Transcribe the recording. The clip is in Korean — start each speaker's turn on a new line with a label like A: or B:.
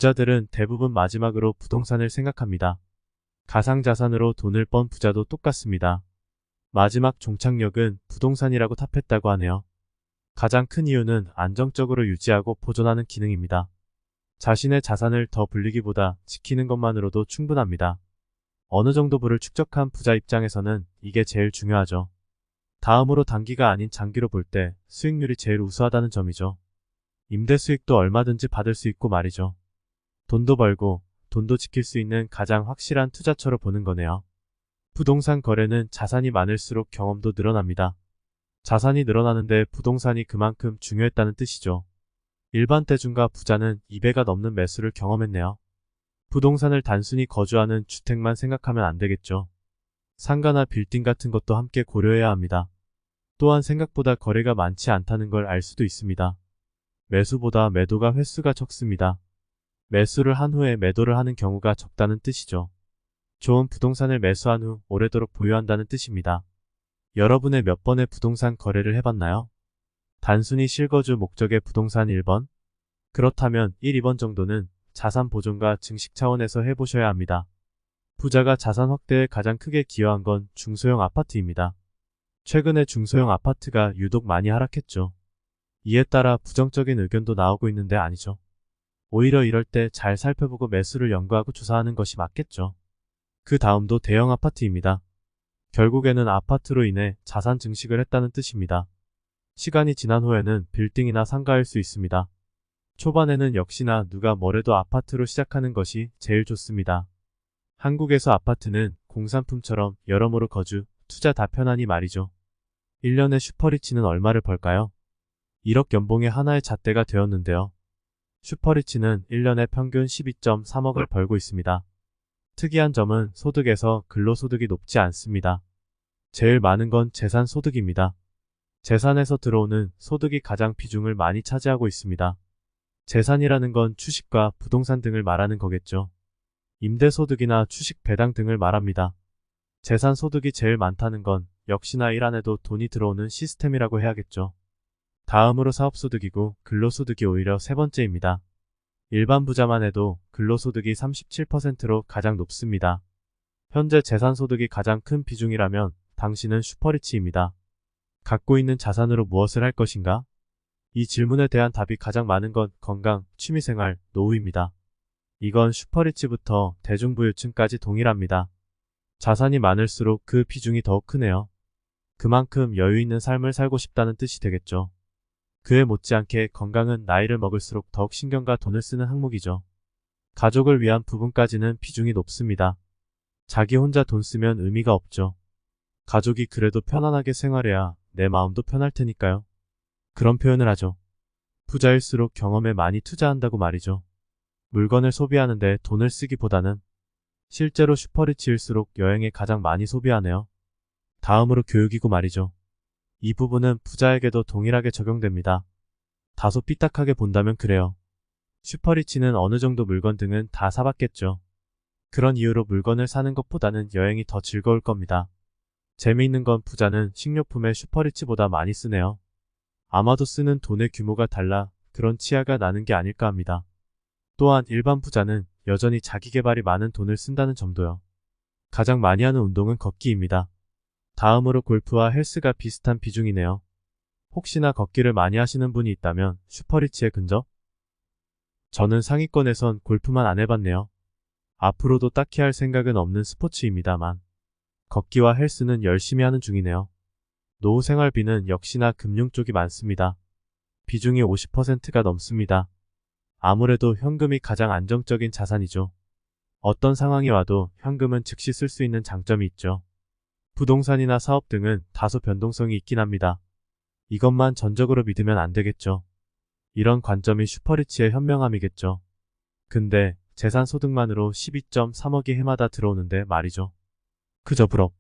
A: 부자들은 대부분 마지막으로 부동산을 생각합니다. 가상자산으로 돈을 번 부자도 똑같습니다. 마지막 종착역은 부동산이라고 답했다고 하네요. 가장 큰 이유는 안정적으로 유지하고 보존하는 기능입니다. 자신의 자산을 더 불리기보다 지키는 것만으로도 충분합니다. 어느 정도 부를 축적한 부자 입장에서는 이게 제일 중요하죠. 다음으로 단기가 아닌 장기로 볼 때 수익률이 제일 우수하다는 점이죠. 임대 수익도 얼마든지 받을 수 있고 말이죠. 돈도 벌고 돈도 지킬 수 있는 가장 확실한 투자처로 보는 거네요. 부동산 거래는 자산이 많을수록 경험도 늘어납니다. 자산이 늘어나는데 부동산이 그만큼 중요했다는 뜻이죠. 일반 대중과 부자는 2배가 넘는 매수를 경험했네요. 부동산을 단순히 거주하는 주택만 생각하면 안 되겠죠. 상가나 빌딩 같은 것도 함께 고려해야 합니다. 또한 생각보다 거래가 많지 않다는 걸 알 수도 있습니다. 매수보다 매도가 횟수가 적습니다. 매수를 한 후에 매도를 하는 경우가 적다는 뜻이죠. 좋은 부동산을 매수한 후 오래도록 보유한다는 뜻입니다. 여러분의 몇 번의 부동산 거래를 해봤나요? 단순히 실거주 목적의 부동산 1번? 그렇다면 1, 2번 정도는 자산 보존과 증식 차원에서 해보셔야 합니다. 부자가 자산 확대에 가장 크게 기여한 건 중소형 아파트입니다. 최근에 중소형 아파트가 유독 많이 하락했죠. 이에 따라 부정적인 의견도 나오고 있는데 아니죠. 오히려 이럴 때 잘 살펴보고 매수를 연구하고 조사하는 것이 맞겠죠. 그 다음도 대형 아파트입니다. 결국에는 아파트로 인해 자산 증식을 했다는 뜻입니다. 시간이 지난 후에는 빌딩이나 상가일 수 있습니다. 초반에는 역시나 누가 뭐래도 아파트로 시작하는 것이 제일 좋습니다. 한국에서 아파트는 공산품처럼 여러모로 거주, 투자 다 편하니 말이죠. 1년에 슈퍼리치는 얼마를 벌까요? 1억 연봉의 하나의 잣대가 되었는데요. 슈퍼리치는 1년에 평균 12.3억을 벌고 있습니다. 특이한 점은 소득에서 근로소득이 높지 않습니다. 제일 많은 건 재산소득입니다. 재산에서 들어오는 소득이 가장 비중을 많이 차지하고 있습니다. 재산이라는 건 주식과 부동산 등을 말하는 거겠죠. 임대소득이나 주식 배당 등을 말합니다. 재산소득이 제일 많다는 건 역시나 일 안 해도 돈이 들어오는 시스템이라고 해야겠죠. 다음으로 사업소득이고 근로소득이 오히려 세 번째입니다. 일반 부자만 해도 근로소득이 37%로 가장 높습니다. 현재 재산소득이 가장 큰 비중이라면 당신은 슈퍼리치입니다. 갖고 있는 자산으로 무엇을 할 것인가? 이 질문에 대한 답이 가장 많은 건 건강, 취미생활, 노후입니다. 이건 슈퍼리치부터 대중부유층까지 동일합니다. 자산이 많을수록 그 비중이 더욱 크네요. 그만큼 여유 있는 삶을 살고 싶다는 뜻이 되겠죠. 그에 못지않게 건강은 나이를 먹을수록 더욱 신경과 돈을 쓰는 항목이죠. 가족을 위한 부분까지는 비중이 높습니다. 자기 혼자 돈 쓰면 의미가 없죠. 가족이 그래도 편안하게 생활해야 내 마음도 편할 테니까요. 그런 표현을 하죠. 부자일수록 경험에 많이 투자한다고 말이죠. 물건을 소비하는데 돈을 쓰기보다는 실제로 슈퍼리치일수록 여행에 가장 많이 소비하네요. 다음으로 교육이고 말이죠. 이 부분은 부자에게도 동일하게 적용됩니다. 다소 삐딱하게 본다면 그래요. 슈퍼리치는 어느 정도 물건 등은 다 사봤겠죠. 그런 이유로 물건을 사는 것보다는 여행이 더 즐거울 겁니다. 재미있는 건 부자는 식료품에 슈퍼리치보다 많이 쓰네요. 아마도 쓰는 돈의 규모가 달라 그런 치아가 나는 게 아닐까 합니다. 또한 일반 부자는 여전히 자기계발이 많은 돈을 쓴다는 점도요. 가장 많이 하는 운동은 걷기입니다. 다음으로 골프와 헬스가 비슷한 비중이네요. 혹시나 걷기를 많이 하시는 분이 있다면 슈퍼리치에 근접? 저는 상위권에선 골프만 안 해봤네요. 앞으로도 딱히 할 생각은 없는 스포츠입니다만 걷기와 헬스는 열심히 하는 중이네요. 노후 생활비는 역시나 금융 쪽이 많습니다. 비중이 50%가 넘습니다. 아무래도 현금이 가장 안정적인 자산이죠. 어떤 상황이 와도 현금은 즉시 쓸 수 있는 장점이 있죠. 부동산이나 사업 등은 다소 변동성이 있긴 합니다. 이것만 전적으로 믿으면 안 되겠죠. 이런 관점이 슈퍼리치의 현명함이겠죠. 근데 재산 소득만으로 12.3억이 해마다 들어오는데 말이죠. 그저 부럽.